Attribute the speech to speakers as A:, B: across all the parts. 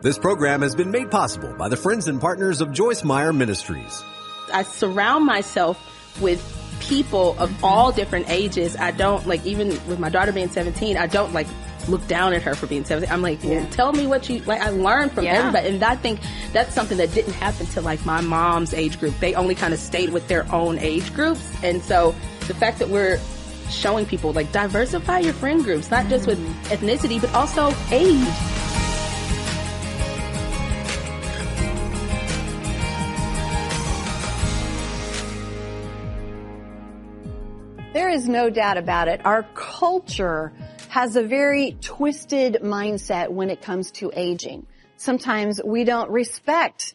A: This program has been made possible by the friends and partners of Joyce Meyer Ministries.
B: I surround myself with people of all different ages. I don't, like, even with my daughter being 17, I don't, like, look down at her for being 17. I'm like, well, tell me what you, like, I learned from everybody. And I think that's something that didn't happen to, like, my mom's age group. They only kind of stayed with their own age groups. And so the fact that we're showing people, like, diversify your friend groups, not just with ethnicity, but also age.
C: There is no doubt about it. Our culture has a very twisted mindset when it comes to aging. Sometimes we don't respect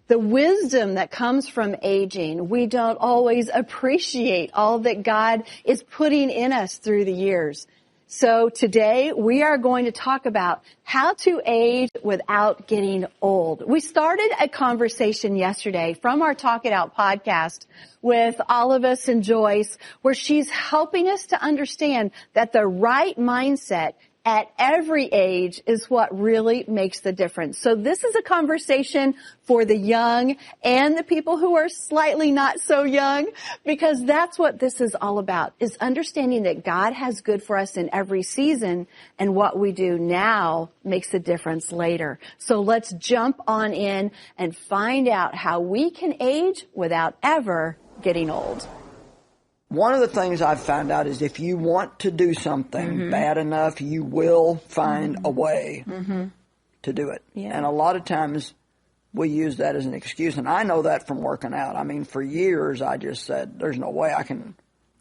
C: the wisdom that comes from aging. We don't always appreciate all that God is putting in us through the years. So today we are going to talk about how to age without getting old. We started a conversation yesterday from our Talk It Out podcast with Olivis and Joyce, where she's helping us to understand that the right mindset at every age is what really makes the difference. So this is a conversation for the young and the people who are slightly not so young, because that's what this is all about, is understanding that God has good for us in every season, and what we do now makes a difference later. So let's jump on in and find out how we can age without ever getting old.
D: One of the things I've found out is if you want to do something bad enough, you will find a way to do it. Yeah. And a lot of times we use that as an excuse. And I know that from working out. I mean, for years I just said, there's no way I can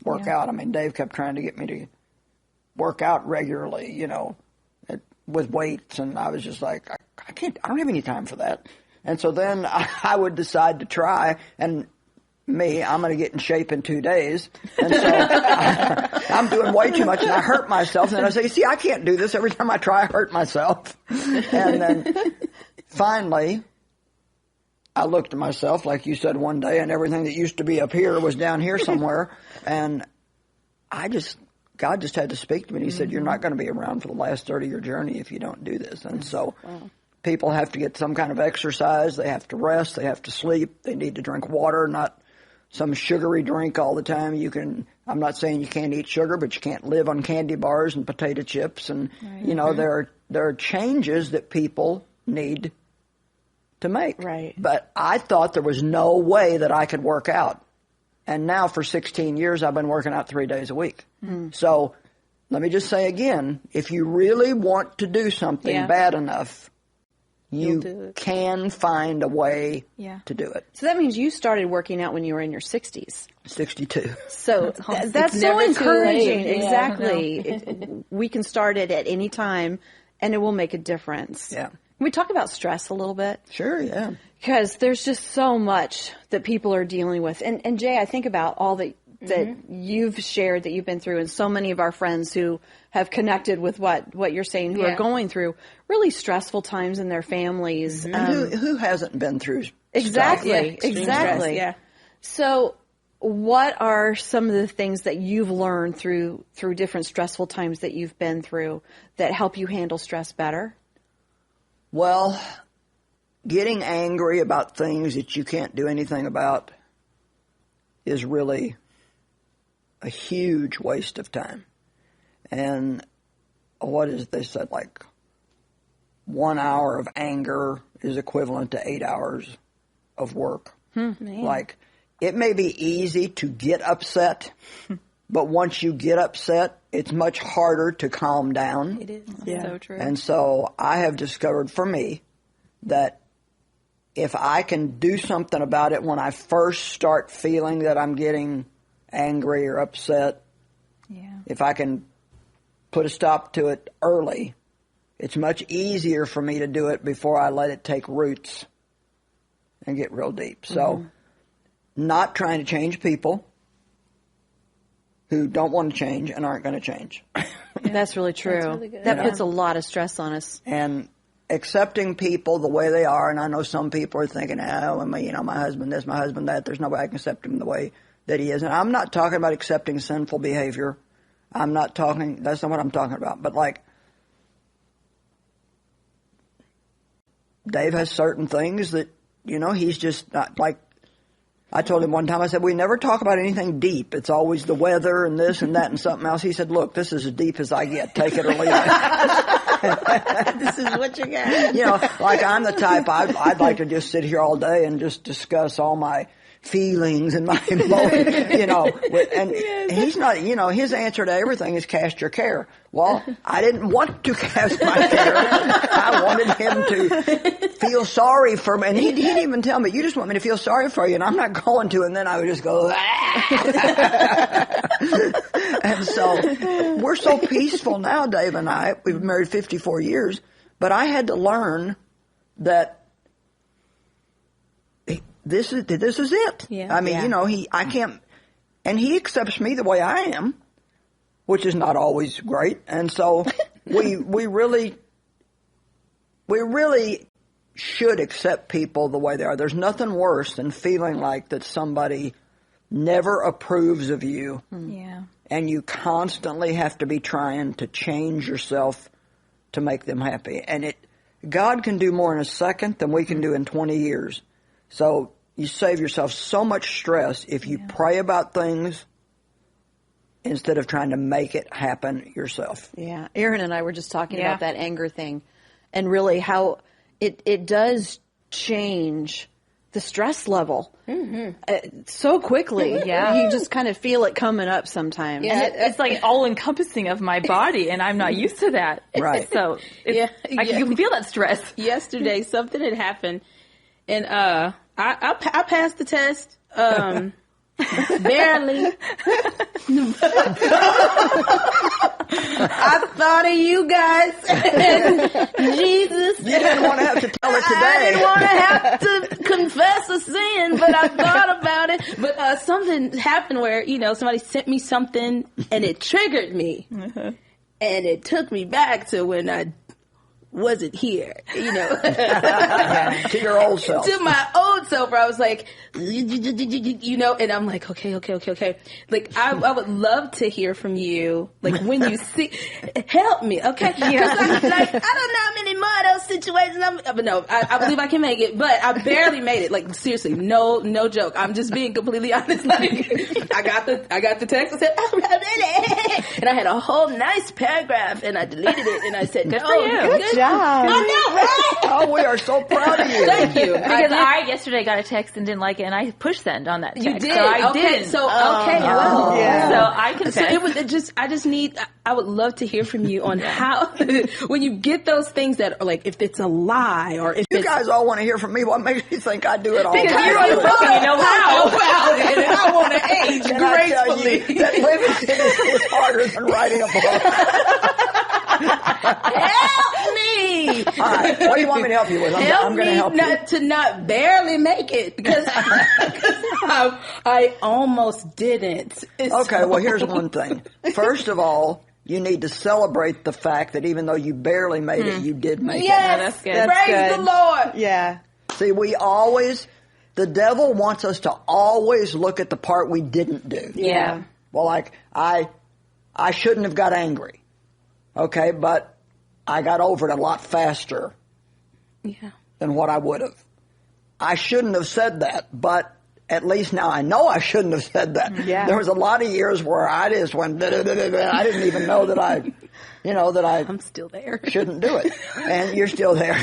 D: work out. I mean, Dave kept trying to get me to work out regularly, you know, with weights. And I was just like, I don't have any time for that. And so then I would decide to try, and I'm going to get in shape in 2 days. And so I'm doing way too much, and I hurt myself. And then I say, see, I can't do this. Every time I try, I hurt myself. And then finally, I looked at myself, like you said, one day, and everything that used to be up here was down here somewhere. And God just had to speak to me. And he said, you're not going to be around for the last 30 of your journey if you don't do this. And so people have to get some kind of exercise. They have to rest. They have to sleep. They need to drink water, not some sugary drink all the time. I'm not saying you can't eat sugar, but you can't live on candy bars and potato chips. And, you know, there are changes that people need to make. Right. But I thought there was no way that I could work out. And now for 16 years, I've been working out 3 days a week. So let me just say again, if you really want to do something bad enough, you can find a way to do it.
C: So that means you started working out when you were in your 60s.
D: 62.
C: So that's so encouraging. Exactly. We can start it at any time, and it will make a difference. Yeah. Can we talk about stress a little bit?
D: Sure, yeah.
C: Because there's just so much that people are dealing with. And Jay, I think about all that you've shared, that you've been through, and so many of our friends who have connected with what you're saying, who are going through really stressful times in their families.
D: And who hasn't been through
C: exactly stress, yeah. So what are some of the things that you've learned through different stressful times that you've been through that help you handle stress better?
D: Well, getting angry about things that you can't do anything about is really a huge waste of time. And what is they said, like 1 hour of anger is equivalent to 8 hours of work. Like, it may be easy to get upset, but once you get upset, it's much harder to calm down.
B: It is. Yeah. So true.
D: And so I have discovered for me that if I can do something about it when I first start feeling that I'm getting angry or upset, if I can put a stop to it early, it's much easier for me to do it before I let it take roots and get real deep. So not trying to change people who don't want to change and aren't going to change.
C: That's really true. That's really good. That puts a lot of stress on us.
D: And accepting people the way they are. And I know some people are thinking, my husband this, my husband that. There's no way I can accept him the way that he is. And I'm not talking about accepting sinful behavior. That's not what I'm talking about. But like, Dave has certain things that, he's just not like, I told him one time, I said, we never talk about anything deep. It's always the weather and this and that and something else. He said, look, this is as deep as I get. Take it or leave it.
B: This is what you got.
D: Like I'm the type, I'd like to just sit here all day and just discuss all my feelings and my emotions, and he's not, his answer to everything is cast your care. Well, I didn't want to cast my care. I wanted him to feel sorry for me. And he'd even tell me, you just want me to feel sorry for you, and I'm not going to. And then I would just go, And so we're so peaceful now, Dave and I. We've been married 54 years. But I had to learn that this is it.
B: Yeah.
D: I mean, I can't, and he accepts me the way I am, which is not always great. And so we really should accept people the way they are. There's nothing worse than feeling like that somebody never approves of you.
E: Yeah.
D: And you constantly have to be trying to change yourself to make them happy. And God can do more in a second than we can do in 20 years. So you save yourself so much stress if you pray about things instead of trying to make it happen yourself.
C: Yeah. Aaron and I were just talking about that anger thing and really how it does change the stress level so quickly.
E: Yeah.
C: You just kind of feel it coming up sometimes.
E: Yeah, it's like all encompassing of my body, and I'm not used to that.
D: Right.
E: So you can feel that stress.
B: Yesterday, something had happened, and I passed the test. Barely. I thought of you guys. Jesus.
D: You didn't want to have to tell it today.
B: I didn't want to have to confess a sin, but I thought about it. But something happened where, somebody sent me something and it triggered me. And it took me back to when I wasn't here,
D: to your old self.
B: To my old self, where I was like, and I'm like, okay. Like, I would love to hear from you, like, when you see, help me, okay? Yeah. I don't know how many more of those situations but no, I believe I can make it, but I barely made it. Like, seriously, no joke. I'm just being completely honest. Like, I got the text, I said, and I had a whole nice paragraph, and I deleted it, and I said,
E: good for you.
C: Good job.
B: I know, right?
D: Oh, we are so proud of you.
B: Thank you.
E: Because I yesterday got a text and didn't like it, and I push send on that text.
B: You did.
E: So I
B: okay.
E: didn't.
B: So well.
C: Yeah.
E: So I confess.
B: I just need. I would love to hear from you on how when you get those things that are like, if it's a lie or if
D: you guys all want to hear from me. What makes you think I do it all?
E: Because you're on the book and you know how.
B: And I want to age
D: And I tell you,
B: gracefully.
D: that living is harder than writing a book.
B: Help me!
D: All right, what do you want me to help you with? I'm going to help you.
B: To not barely make it because I almost didn't.
D: Okay, well, here's one thing. First of all, you need to celebrate the fact that even though you barely made it, you did make
B: Yes,
E: good.
B: praise the Lord.
C: Yeah.
D: it. See, the devil wants us to always look at the part we didn't do.
B: Yeah.
D: Well, like, I shouldn't have got angry. Okay, but I got over it a lot faster than what I would have. I shouldn't have said that, but at least now I know I shouldn't have said that.
C: Yeah.
D: There was a lot of years where I just went, I didn't even know that
B: I'm still there.
D: shouldn't do it. And you're still there.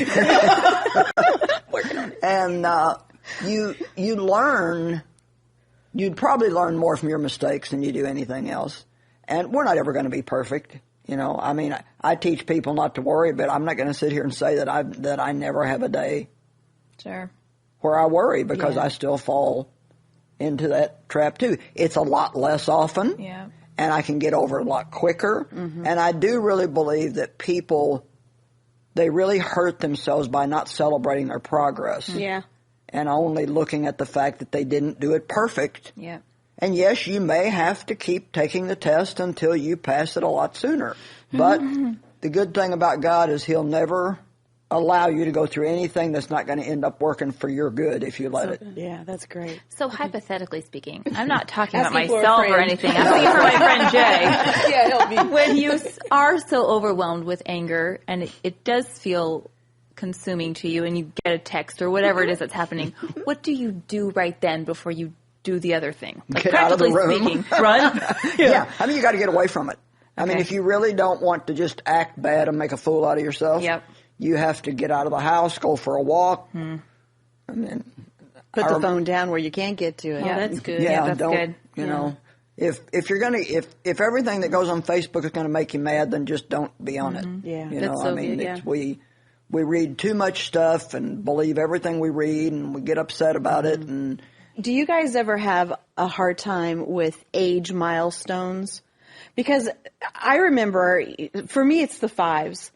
B: Working on it.
D: And you'd probably learn more from your mistakes than you do anything else. And we're not ever going to be perfect. I mean, I teach people not to worry, but I'm not going to sit here and say that I never have a day
E: Sure.
D: where I worry because I still fall into that trap too. It's a lot less often.
E: Yeah.
D: And I can get over it a lot quicker. Mm-hmm. And I do really believe that people, they really hurt themselves by not celebrating their progress.
B: Yeah.
D: And only looking at the fact that they didn't do it perfect.
E: Yeah.
D: And yes, you may have to keep taking the test until you pass it a lot sooner. But the good thing about God is He'll never allow you to go through anything that's not going to end up working for your good if you let it.
C: Yeah, that's great.
E: So hypothetically speaking, I'm not talking about
B: Asking for a
E: myself or
B: friend.
E: anything. I'm speaking for my friend Jay.
B: Yeah, help me.
E: When you are so overwhelmed with anger, and it does feel consuming to you and you get a text or whatever it is that's happening, what do you do right then before you do the other thing? Like,
D: get out of the room.
E: Speaking, run?
D: Yeah. I mean, you got to get away from it. I mean, if you really don't want to just act bad and make a fool out of yourself, you have to get out of the house, go for a walk. I mean,
C: put the phone down where you can't get to it.
B: Yeah, that's good.
E: Yeah, that's good.
D: You know, if you're gonna if everything that goes on Facebook is gonna make you mad, then just don't be on it.
C: Yeah,
D: you
B: that's
D: know,
B: so
D: I mean,
B: good,
D: we read too much stuff and believe everything we read, and we get upset about it. And
C: do you guys ever have a hard time with age milestones? Because I remember, for me, it's the 5s.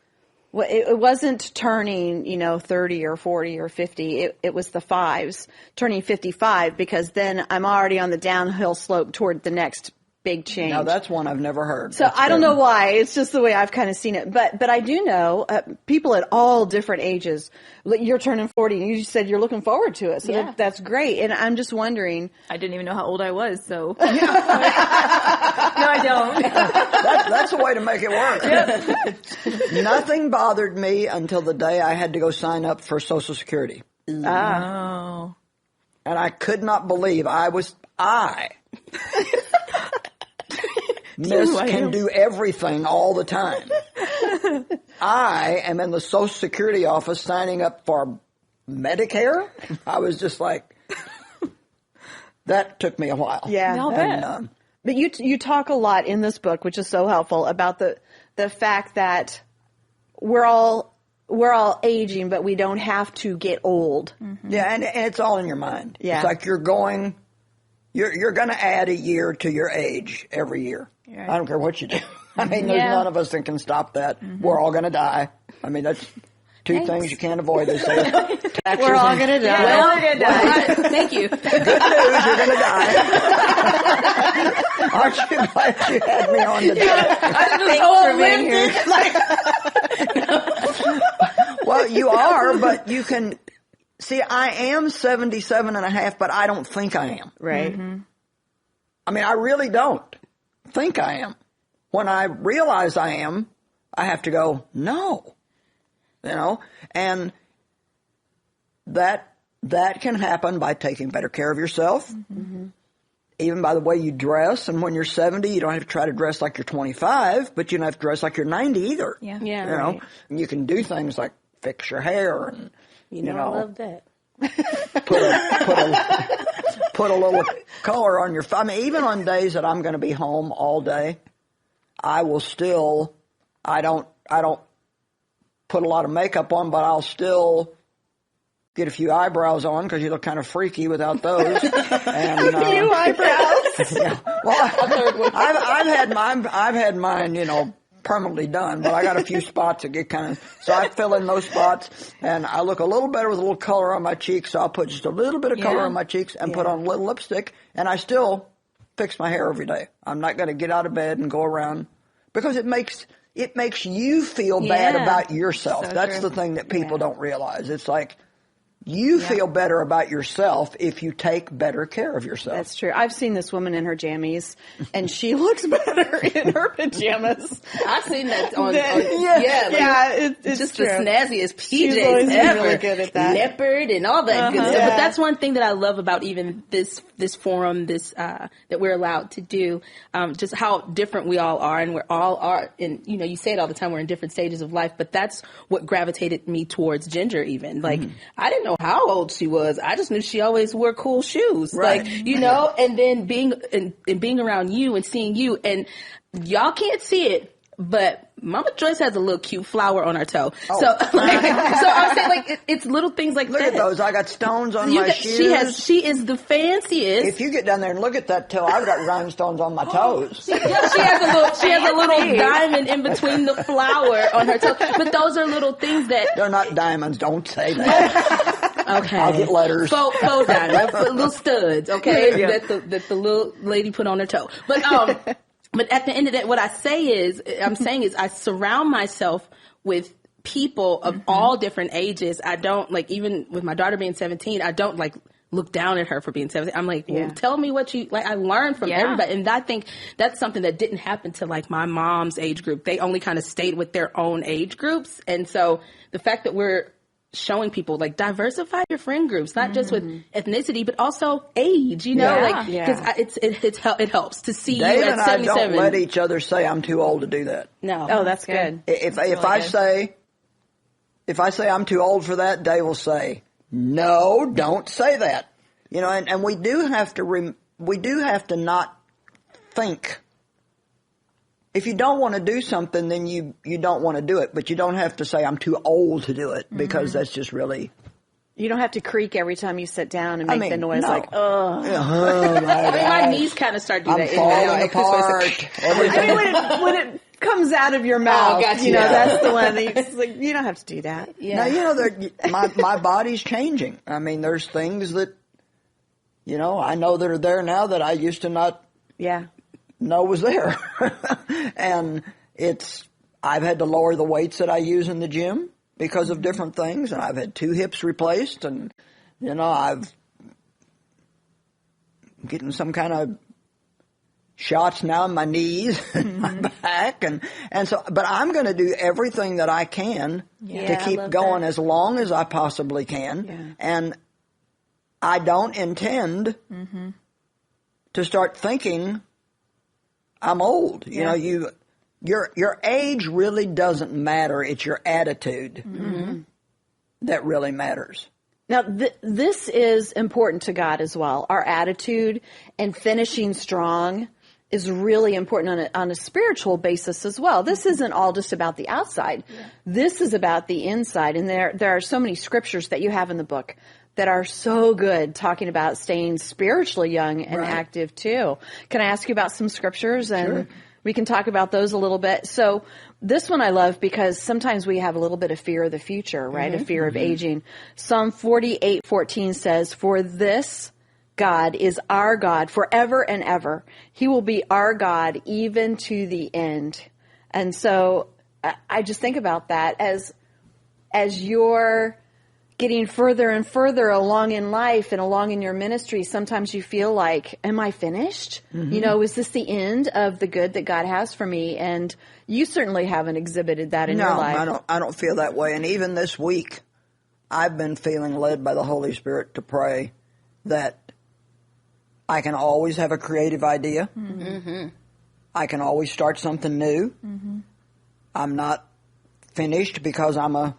C: It wasn't turning, 30 or 40 or 50. It was the 5s, turning 55, because then I'm already on the downhill slope toward the next big change.
D: now that's one I've never heard.
C: So I don't know why. It's just the way I've kind of seen it. But I do know people at all different ages. You're turning 40, and you said you're looking forward to it. So that's great. And I'm just wondering.
E: I didn't even know how old I was, so. No, I don't.
D: That's a way to make it work. Nothing bothered me until the day I had to go sign up for Social Security.
E: Oh.
D: And I could not believe Miss can do everything all the time. I am in the Social Security office signing up for Medicare. I was just like, that took me a while.
C: Yeah.
E: I'll bet.
C: But you talk a lot in this book, which is so helpful, about the fact that we're all aging, but we don't have to get old.
E: Mm-hmm.
D: Yeah, and it's all in your mind.
C: Yeah.
D: It's like you're going to add a year to your age every year.
E: Right.
D: I don't care what you do. I mean, there's none of us that can stop that. We're all going to die. I mean, that's two things you can't avoid. They say taxes.
C: We're all going to die.
E: We're all gonna die.
B: Thank you.
D: Good news, you're going to die. Aren't you glad you had me on today? Well, you are, but you can see. I am 77 and a half, but I don't think I am.
C: Right.
D: I mean, I really don't think I am. When I realize I am, I have to go, no. And that can happen by taking better care of yourself, even by the way you dress. And when you're 70, you don't have to try to dress like you're 25, but you don't have to dress like you're 90 either.
E: Yeah.
B: Yeah.
D: And you can do things like fix your hair and,
B: I love that.
D: put a little color on your face. I mean, even on days that I'm going to be home all day, I will still, I don't put a lot of makeup on, but I'll still get a few eyebrows on because you look kind of freaky without those. And,
C: A few eyebrows.
D: Yeah. Well, I've had mine, permanently done, but I got a few spots that get kind of, so I fill in those spots, and I look a little better with a little color on my cheeks, so I'll put just a little bit of color on my cheeks and put on a little lipstick, and I still fix my hair every day. I'm not going to get out of bed and go around, because it makes you feel bad about yourself.
E: So
D: That's
E: true.
D: the thing that people don't realize. It's like, you feel better about yourself if you take better care of yourself.
C: That's true. I've seen this woman in her jammies, and she looks better in her pajamas.
B: I've seen that on
C: it's
B: just
C: true.
B: the snazziest
C: She's
B: PJs
C: always been
B: ever.
C: really good at that.
B: Leopard and all that good stuff.
C: Yeah.
B: But that's one thing that I love about even this forum, that we're allowed to do, just how different we all are, and we're all are. And you say it all the time, we're in different stages of life. But that's what gravitated me towards Ginger. Even like I didn't know how old she was. I just knew she always wore cool shoes,
D: Right.
B: and then being around you and seeing you, and y'all can't see it, but Mama Joyce has a little cute flower on her toe.
D: Oh.
B: So I'm saying it's little things like
D: Look
B: that.
D: at those. I got stones on my shoes.
B: She is the fanciest.
D: If you get down there and look at that toe, I've got rhinestones on my toes.
B: She has a little diamond in between the flower on her toe. But those are little things that
D: They're not diamonds. Don't say that.
B: okay.
D: I'll get letters.
B: Faux diamonds, little studs. Okay, that the little lady put on her toe. But at the end of that, what I'm saying is I surround myself with people of all different ages. I don't even with my daughter being 17, I don't look down at her for being 17. I'm like, well, tell me what you like. I learned from everybody. And I think that's something that didn't happen to my mom's age group. They only kind of stayed with their own age groups. And so the fact that we're showing people, like, diversify your friend groups, not just with ethnicity, but also age, you know, because it helps to see
D: Dave
B: you at
D: and I
B: 77.
D: don't let each other say I'm too old to do that.
B: No.
C: Oh, that's good.
D: If I say I'm too old for that, Dave will say, no, don't say that. You know, and we do have to not think. If you don't want to do something, then you don't want to do it. But you don't have to say, I'm too old to do it, because that's just really...
C: You don't have to creak every time you sit down and make the noise like, oh.
B: My knees kind of start doing that.
D: I'm falling apart.
C: When it comes out of your mouth, you know, that's the one that like, you don't have to do that.
B: Yeah.
D: Now, you know, my body's changing. I mean, there's things that, you know, I know that are there now that I used to not know was there. And I've had to lower the weights that I use in the gym because of different things, and I've had 2 hips replaced, and, you know, I've getting some kind of shots now in my knees and my back, and so, but I'm going to do everything that I can to keep going as long as I possibly can, and I don't intend to start thinking I'm old. You know, your age really doesn't matter. It's your attitude that really matters.
C: Now, this is important to God as well. Our attitude and finishing strong is really important on a spiritual basis as well. This isn't all just about the outside. This is about the inside. And there are so many scriptures that you have in the book that are so good, talking about staying spiritually young and active too. Can I ask you about some scriptures? And we can talk about those a little bit. So this one I love because sometimes we have a little bit of fear of the future, right? A fear of aging. Psalm 48:14 says, "For this God is our God forever and ever. He will be our God even to the end." And so I just think about that as you're getting further and further along in life and along in your ministry, sometimes you feel like, am I finished? You know, is this the end of the good that God has for me? And you certainly haven't exhibited that in your life.
D: No, I don't feel that way. And even this week, I've been feeling led by the Holy Spirit to pray that I can always have a creative idea. I can always start something new. I'm not finished because I'm a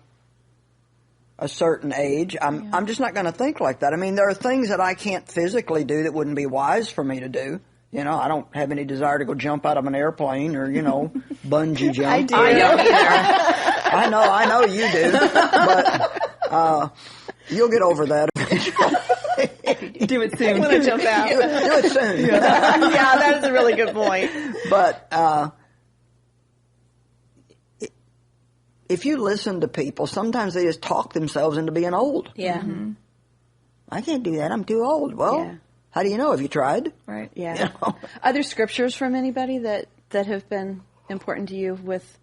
D: certain age. I'm just not going to think like that. I mean, there are things that I can't physically do that wouldn't be wise for me to do. You know, I don't have any desire to go jump out of an airplane or, you know, bungee jump.
C: I do.
D: I know you do. But you'll get over that eventually.
C: Do it soon. When I jump out.
D: Do it soon.
C: Yeah, that is a really good point.
D: But if you listen to people, sometimes they just talk themselves into being old.
B: Yeah.
D: I can't do that. I'm too old. Well, how do you know? Have you tried?
C: Right. Yeah.
D: You know?
C: Other scriptures from anybody that have been important to you with?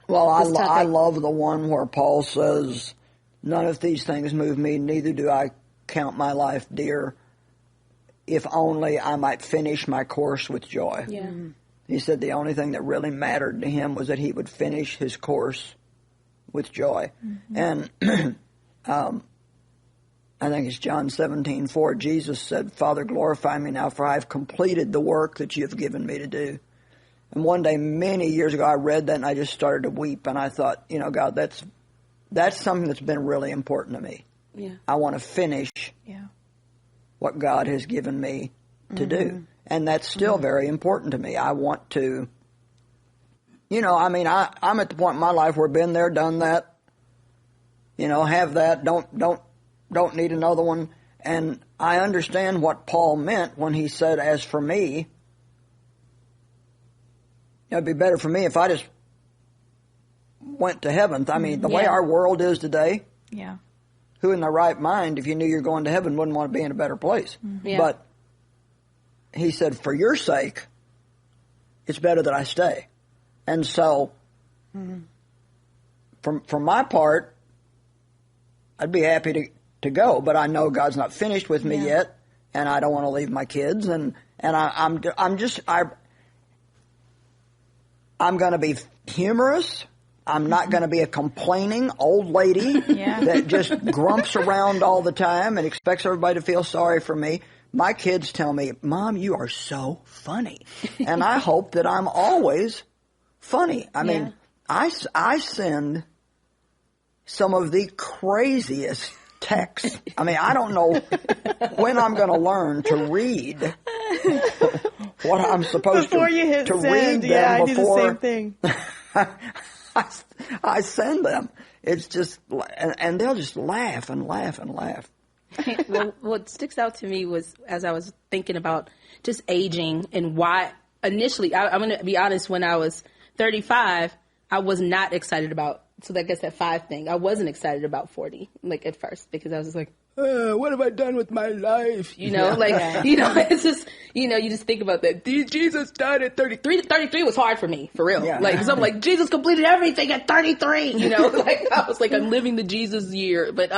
D: Well, I love the one where Paul says, "None of these things move me, neither do I count my life dear, if only I might finish my course with joy."
B: Yeah.
D: He said the only thing that really mattered to him was that he would finish his course with joy. And I think it's John 17:4. Jesus said, "Father, glorify me now, for I have completed the work that you have given me to do." And one day, many years ago, I read that and I just started to weep. And I thought, you know, God, that's something that's been really important to me.
B: Yeah.
D: I want to finish what God has given me to do. And that's still very important to me. I want to, you know, I mean, I'm at the point in my life where I've been there, done that, you know, have that, don't need another one. And I understand what Paul meant when he said, as for me, it'd be better for me if I just went to heaven. I mean, the way our world is today, who in their right mind, if you knew you're going to heaven, wouldn't want to be in a better place? But he said, for your sake, it's better that I stay. And so, for my part, I'd be happy to go, but I know God's not finished with me yet, and I don't want to leave my kids, and I'm going to be humorous I'm not going to be a complaining old lady that just grumps around all the time and expects everybody to feel sorry for me. My kids tell me, Mom, you are so funny. And I hope that I'm always funny. I mean, I send some of the craziest texts. I mean, I don't know when I'm going to learn to read what I'm supposed
F: before you hit
D: to
F: send.
D: read them before.
F: I do the same thing.
D: I send them. It's just, and they'll just laugh and laugh and laugh.
B: Well, what sticks out to me was, as I was thinking about just aging and why initially, I'm going to be honest, when I was 35, I was not excited about, so I guess that 5 thing. I wasn't excited about 40, like at first, because I was just like, what have I done with my life? You know, it's just, you just think about that. Jesus died at 33. 33 was hard for me, for real. Yeah. Like, so I'm like, Jesus completed everything at 33, like I was like, I'm living the Jesus year. But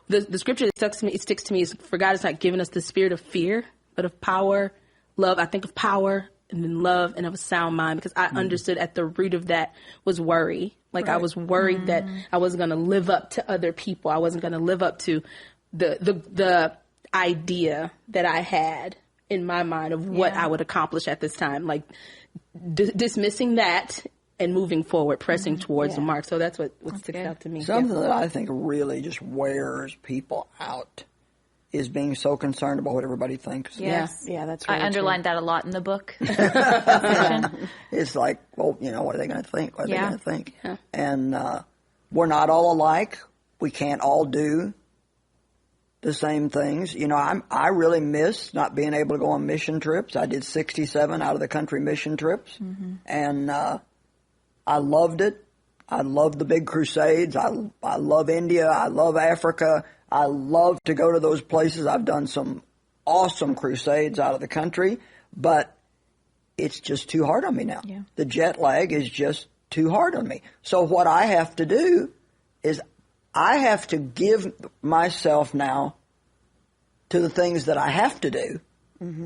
B: the scripture that sticks to me is, for God has not given us the spirit of fear, but of power, love. I think of power and then love and of a sound mind, because I understood at the root of that was worry. Like, I was worried that I wasn't going to live up to other people. I wasn't going to live up to the idea that I had in my mind of what I would accomplish at this time. Like, dismissing that and moving forward, pressing towards the mark. So that's what sticks out to me.
D: Something that I think really just wears people out is being so concerned about what everybody thinks.
E: Yes.
F: Yeah, that's really
E: I underlined that a lot in the book.
D: It's like, well, what are they going to think? What are they going to think?
B: Yeah.
D: And we're not all alike. We can't all do the same things. I really miss not being able to go on mission trips. I did 67 out of the country mission trips, and I loved it. I love the big crusades. I love India. I love Africa. I love to go to those places. I've done some awesome crusades out of the country, but it's just too hard on me now. Yeah. The jet lag is just too hard on me. So what I have to do is I have to give myself now to the things that I have to do,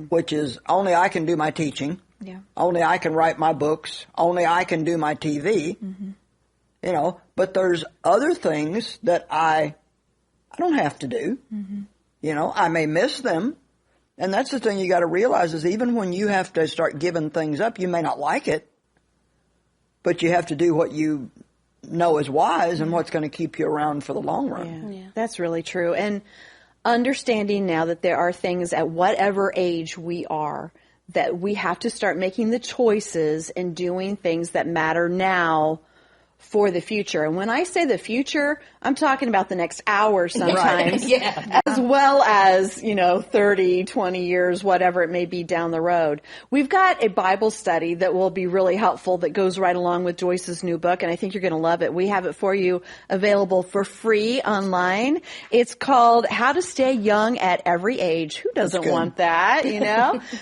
D: which is only I can do my teaching. Yeah. Only I can write my books. Only I can do my TV. But there's other things that I don't have to do. I may miss them. And that's the thing you got to realize is even when you have to start giving things up, you may not like it, but you have to do what you know is wise and what's going to keep you around for the long run.
F: Yeah. That's really true. And understanding now that there are things at whatever age we are that we have to start making the choices and doing things that matter now for the future. And when I say the future, I'm talking about the next hour sometimes, as well as, 30, 20 years, whatever it may be down the road. We've got a Bible study that will be really helpful that goes right along with Joyce's new book, and I think you're going to love it. We have it for you available for free online. It's called How to Stay Young at Every Age. Who doesn't want that,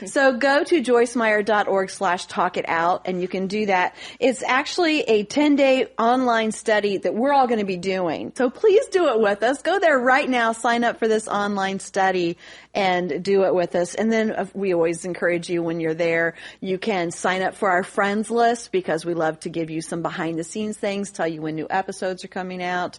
F: So go to joycemeyer.org/talkitout, and you can do that. It's actually a 10-day online study that we're all going to be doing. So please do it with us. Go there right now, sign up for this online study and do it with us. And then we always encourage you when you're there, you can sign up for our friends list because we love to give you some behind the scenes things, tell you when new episodes are coming out,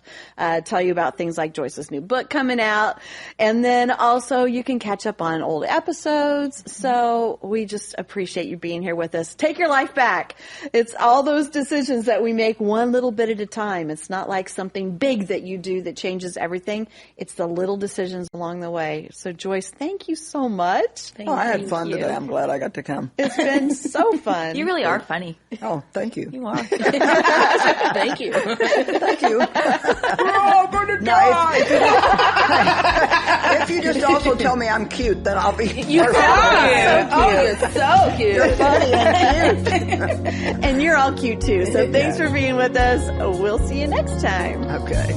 F: tell you about things like Joyce's new book coming out. And then also you can catch up on old episodes. So we just appreciate you being here with us. Take your life back. It's all those decisions that we make one little bit at a time. It's not like something big that you do that changes everything. It's the little decisions along the way. So Joyce, thank you so much.
D: I had fun today. I'm glad I got to come.
F: It's been so fun.
E: You really are funny.
D: Oh, thank you.
E: You are.
B: Thank you.
D: Thank you.
B: We're all going to die.
D: If you just also tell me I'm cute, then I'll be.
B: You are. You're so cute.
D: You're funny and cute.
F: And you're all cute too. So thanks for being with us. We'll see you next time.
D: Okay.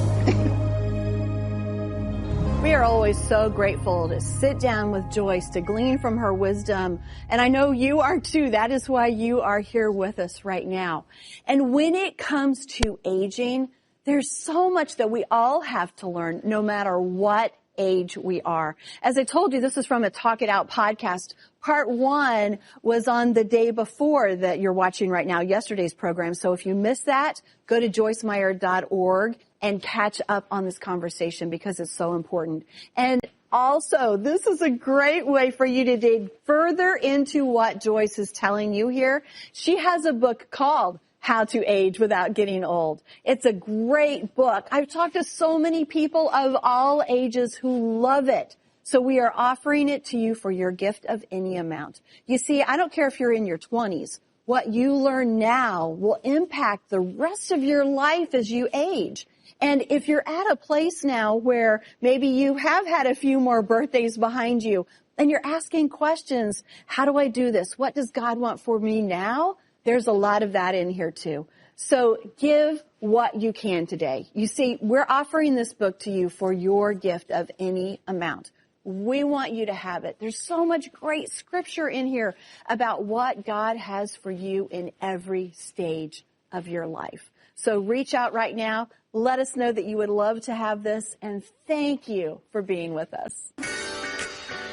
C: We are always so grateful to sit down with Joyce, to glean from her wisdom. And I know you are too. That is why you are here with us right now. And when it comes to aging, there's so much that we all have to learn no matter what age we are. As I told you, this is from a Talk It Out podcast. Part 1 was on the day before that you're watching right now, yesterday's program. So if you missed that, go to joycemeyer.org and catch up on this conversation because it's so important. And also, this is a great way for you to dig further into what Joyce is telling you here. She has a book called How to Age Without Getting Old. It's a great book. I've talked to so many people of all ages who love it. So we are offering it to you for your gift of any amount. You see, I don't care if you're in your 20s. What you learn now will impact the rest of your life as you age. And if you're at a place now where maybe you have had a few more birthdays behind you and you're asking questions, how do I do this? What does God want for me now? There's a lot of that in here too. So give what you can today. You see, we're offering this book to you for your gift of any amount. We want you to have it. There's so much great scripture in here about what God has for you in every stage of your life. So reach out right now. Let us know that you would love to have this, and thank you for being with us.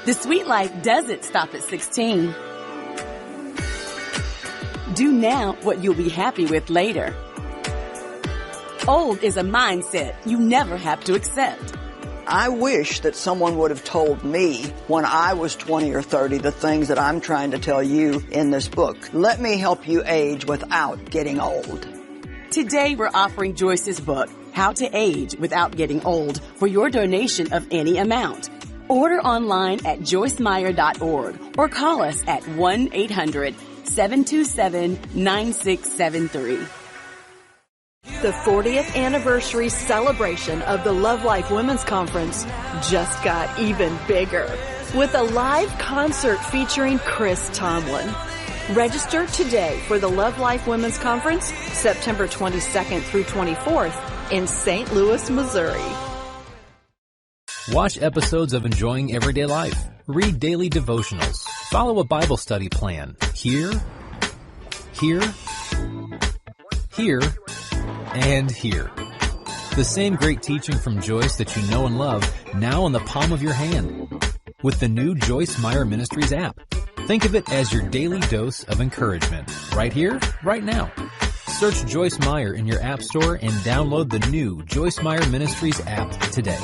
G: The sweet life doesn't stop at 16. Do now what you'll be happy with later. Old is a mindset you never have to accept.
D: I wish that someone would have told me when I was 20 or 30 the things that I'm trying to tell you in this book. Let me help you age without getting old.
G: Today we're offering Joyce's book, How to Age Without Getting Old, for your donation of any amount. Order online at joycemeyer.org or call us at 1-800-727-9673.
F: The 40th anniversary celebration of the Love Life Women's Conference just got even bigger with a live concert featuring Chris Tomlin. Register today for the Love Life Women's Conference, September 22nd through 24th in St. Louis, Missouri.
H: Watch episodes of Enjoying Everyday Life. Read daily devotionals. Follow a Bible study plan. Here, and here. The same great teaching from Joyce that you know and love, now in the palm of your hand. With the new Joyce Meyer Ministries app. Think of it as your daily dose of encouragement. Right here, right now. Search Joyce Meyer in your app store and download the new Joyce Meyer Ministries app today.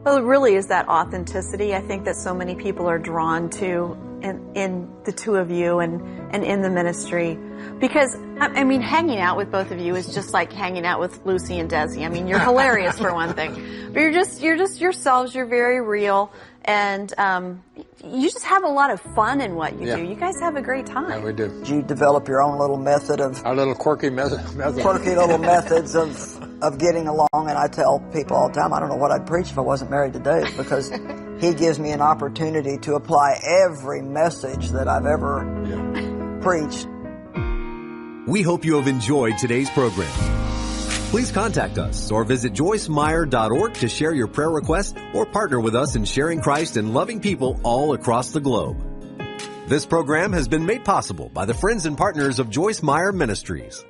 F: Well, it really is that authenticity, I think, that so many people are drawn to in the two of you and in the ministry. Because, I mean, hanging out with both of you is just like hanging out with Lucy and Desi. I mean, you're hilarious for one thing. But you're just yourselves, you're very real, and you just have a lot of fun in what you do. You guys have a great time.
I: Yeah, we do.
D: You develop your own little method of...
I: Our little quirky method.
D: Quirky little methods of getting along, and I tell people all the time, I don't know what I'd preach if I wasn't married to Dave, because he gives me an opportunity to apply every message that I've ever preached.
A: We hope you have enjoyed today's program. Please contact us or visit joycemeyer.org to share your prayer requests or partner with us in sharing Christ and loving people all across the globe. This program has been made possible by the friends and partners of Joyce Meyer Ministries.